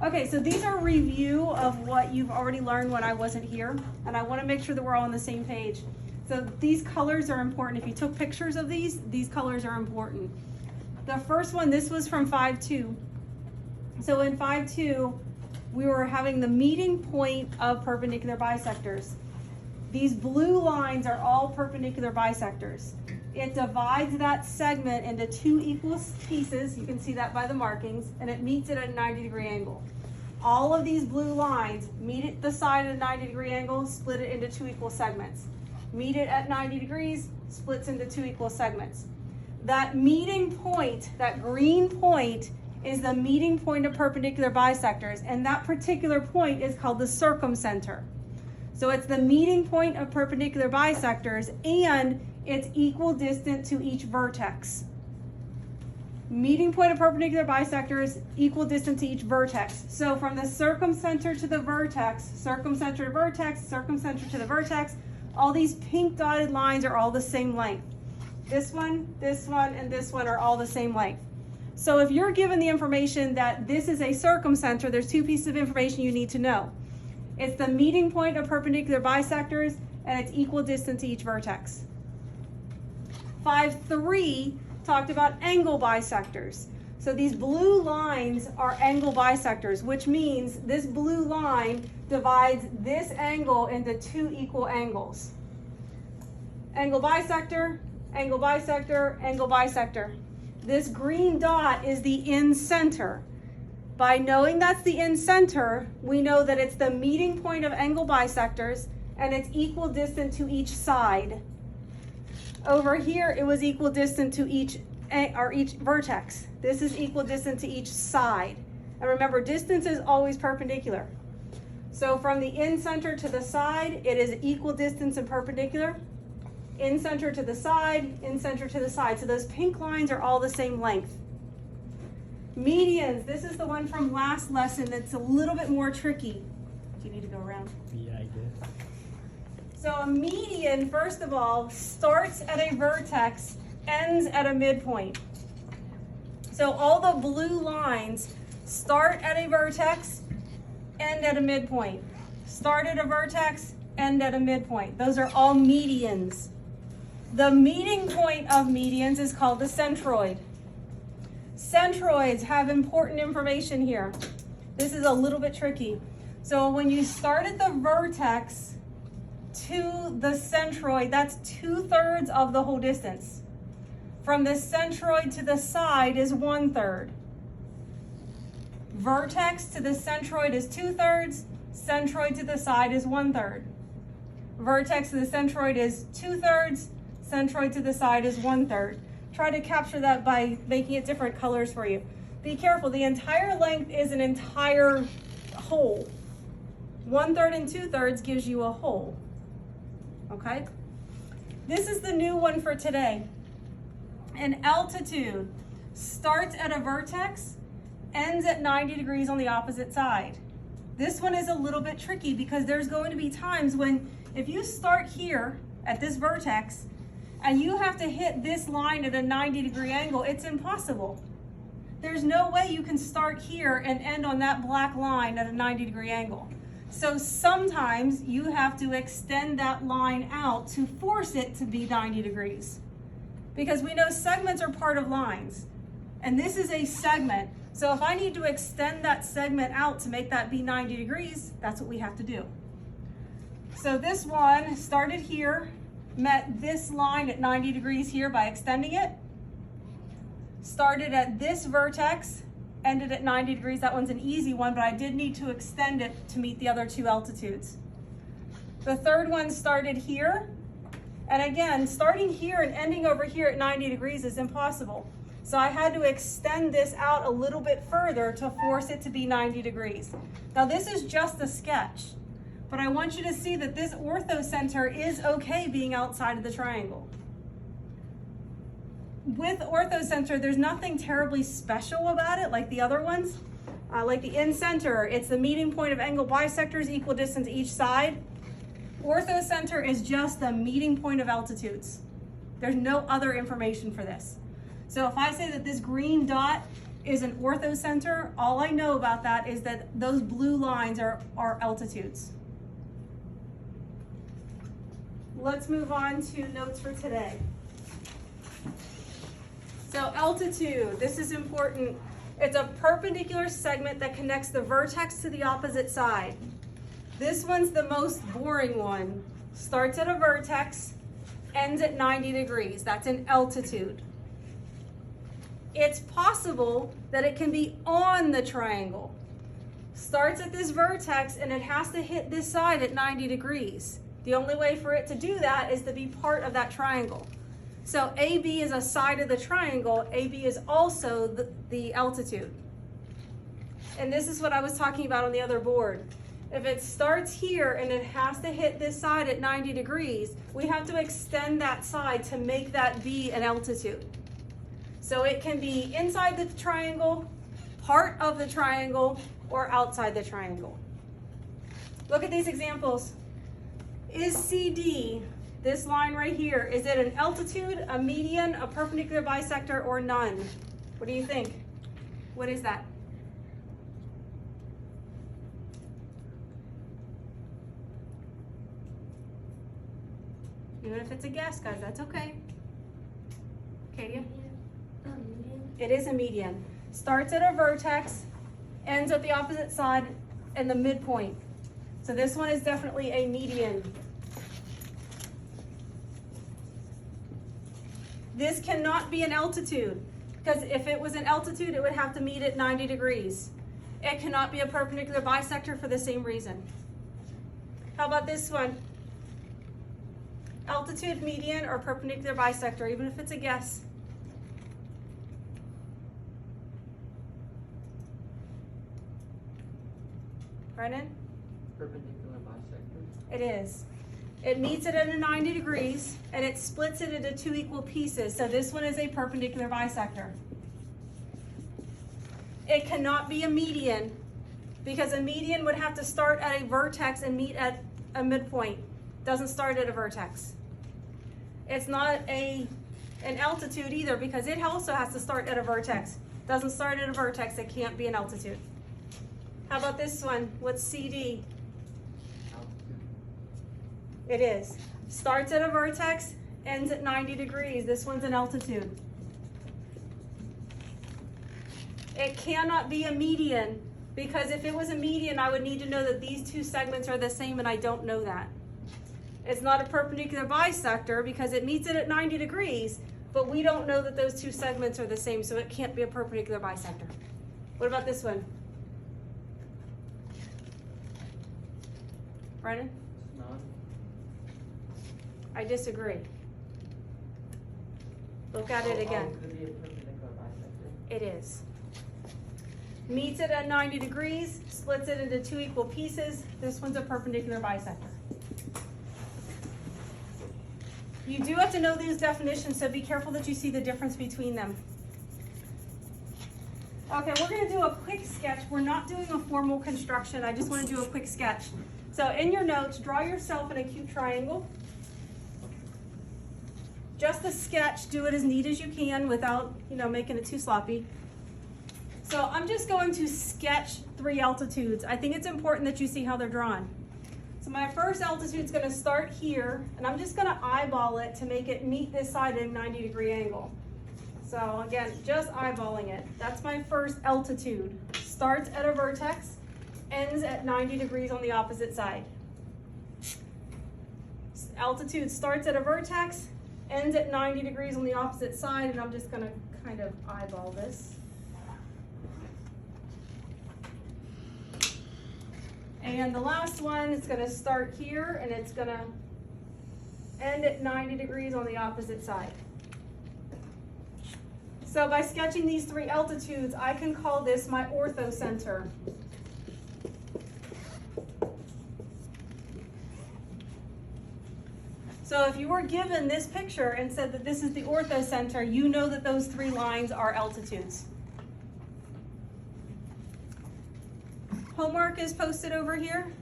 Okay, so these are a review of what you've already learned when I wasn't here, and I want to make sure that we're all on the same page. So these colors are important. If you took pictures of these colors are important. The first one, this was from 5-2. So in 5-2, we were having the meeting point of perpendicular bisectors. These blue lines are all perpendicular bisectors. It divides that segment into two equal pieces. You can see that by the markings, and it meets it at a 90-degree angle. All of these blue lines meet at the side at a 90-degree angle, split it into two equal segments. Meet it at 90 degrees, splits into two equal segments. That meeting point, that green point, is the meeting point of perpendicular bisectors, and that particular point is called the circumcenter. So it's the meeting point of perpendicular bisectors, and it's equal distant to each vertex. Meeting point of perpendicular bisectors, equal distant to each vertex. So from the circumcenter to the vertex, circumcenter to vertex, circumcenter to the vertex, all these pink dotted lines are all the same length. This one, and this one are all the same length. So if you're given the information that this is a circumcenter, there's two pieces of information you need to know. It's the meeting point of perpendicular bisectors, and it's equal distant to each vertex. 5-3 talked about angle bisectors. So these blue lines are angle bisectors, which means this blue line divides this angle into two equal angles. Angle bisector, angle bisector, angle bisector. This green dot is the in-center. By knowing that's the in-center, we know that it's the meeting point of angle bisectors, and it's equal distant to each side. Over here, it was equal distant to each vertex. This is equal distant to each side. And remember, distance is always perpendicular. So from the in-center to the side, it is equal distance and perpendicular. In-center to the side, in-center to the side. So those pink lines are all the same length. Medians, this is the one from last lesson that's a little bit more tricky. Do you need to go around? Yeah, I did. So a median, first of all, starts at a vertex, ends at a midpoint. So all the blue lines start at a vertex, end at a midpoint. Start at a vertex, end at a midpoint. Those are all medians. The meeting point of medians is called the centroid. Centroids have important information here. This is a little bit tricky. So when you start at the vertex to the centroid, that's 2/3 of the whole distance. From the centroid to the side is 1/3. Vertex to the centroid is 2/3. Centroid to the side is 1/3. Vertex to the centroid is 2/3. Centroid to the side is 1/3. Try to capture that by making it different colors for you. Be careful, the entire length is an entire whole. 1/3 and 2/3 gives you a whole. Okay? This is the new one for today. An altitude starts at a vertex, ends at 90 degrees on the opposite side. This one is a little bit tricky because there's going to be times when if you start here at this vertex and you have to hit this line at a 90-degree angle, it's impossible. There's no way you can start here and end on that black line at a 90-degree angle. So sometimes you have to extend that line out to force it to be 90 degrees. Because we know segments are part of lines. And this is a segment. So if I need to extend that segment out to make that be 90 degrees, that's what we have to do. So this one started here, met this line at 90 degrees here by extending it. Started at this vertex, ended at 90 degrees. That one's an easy one, but I did need to extend it to meet the other two altitudes. The third one started here. And again, starting here and ending over here at 90 degrees is impossible. So I had to extend this out a little bit further to force it to be 90 degrees. Now this is just a sketch, but I want you to see that this orthocenter is okay being outside of the triangle. With orthocenter, there's nothing terribly special about it like the other ones. Like the in-center, it's the meeting point of angle bisectors, equal distance each side. Orthocenter is just the meeting point of altitudes. There's no other information for this. So if I say that this green dot is an orthocenter. All I know about that is that those blue lines are altitudes. Let's move on to notes for today. So altitude, this is important. It's a perpendicular segment that connects the vertex to the opposite side. This one's the most boring one. Starts at a vertex, ends at 90 degrees. That's an altitude. It's possible that it can be on the triangle. Starts at this vertex and it has to hit this side at 90 degrees. The only way for it to do that is to be part of that triangle. So AB is a side of the triangle. AB is also the altitude. And this is what I was talking about on the other board. If it starts here and it has to hit this side at 90 degrees, we have to extend that side to make that be an altitude. So it can be inside the triangle, part of the triangle, or outside the triangle. Look at these examples. Is CD, this line right here, is it an altitude, a median, a perpendicular bisector, or none? What do you think? What is that? Even if it's a guess, guys, that's okay. Katia? It is a median. Starts at a vertex, ends at the opposite side, and the midpoint. So this one is definitely a median. This cannot be an altitude, because if it was an altitude, it would have to meet at 90 degrees. It cannot be a perpendicular bisector for the same reason. How about this one? Altitude, median, or perpendicular bisector, even if it's a guess. Brennan? Perpendicular bisector. It is. It meets it at 90 degrees and it splits it into two equal pieces. So this one is a perpendicular bisector. It cannot be a median because a median would have to start at a vertex and meet at a midpoint. Doesn't start at a vertex. It's not an altitude either because it also has to start at a vertex. Doesn't start at a vertex, it can't be an altitude. How about this one? What's CD? It is. Starts at a vertex, ends at 90 degrees. This one's an altitude. It cannot be a median because if it was a median, I would need to know that these two segments are the same and I don't know that. It's not a perpendicular bisector because it meets it at 90 degrees, but we don't know that those two segments are the same, so it can't be a perpendicular bisector. What about this one? Brennan? I disagree. Look at it again. Could be a perpendicular bisector. It is. Meets it at 90 degrees, splits it into two equal pieces. This one's a perpendicular bisector. You do have to know these definitions, so be careful that you see the difference between them. Okay, we're going to do a quick sketch. We're not doing a formal construction. I just want to do a quick sketch. So in your notes, draw yourself an acute triangle. Just a sketch, do it as neat as you can without, making it too sloppy. So I'm just going to sketch 3 altitudes. I think it's important that you see how they're drawn. So my first altitude is going to start here, and I'm just going to eyeball it to make it meet this side at a 90-degree angle. So again, just eyeballing it. That's my first altitude. Starts at a vertex, ends at 90 degrees on the opposite side. Altitude starts at a vertex, ends at 90 degrees on the opposite side, and I'm just going to kind of eyeball this. And the last one is going to start here, and it's going to end at 90 degrees on the opposite side. So by sketching these 3 altitudes, I can call this my orthocenter. So if you were given this picture and said that this is the orthocenter, you know that those 3 lines are altitudes. Homework is posted over here.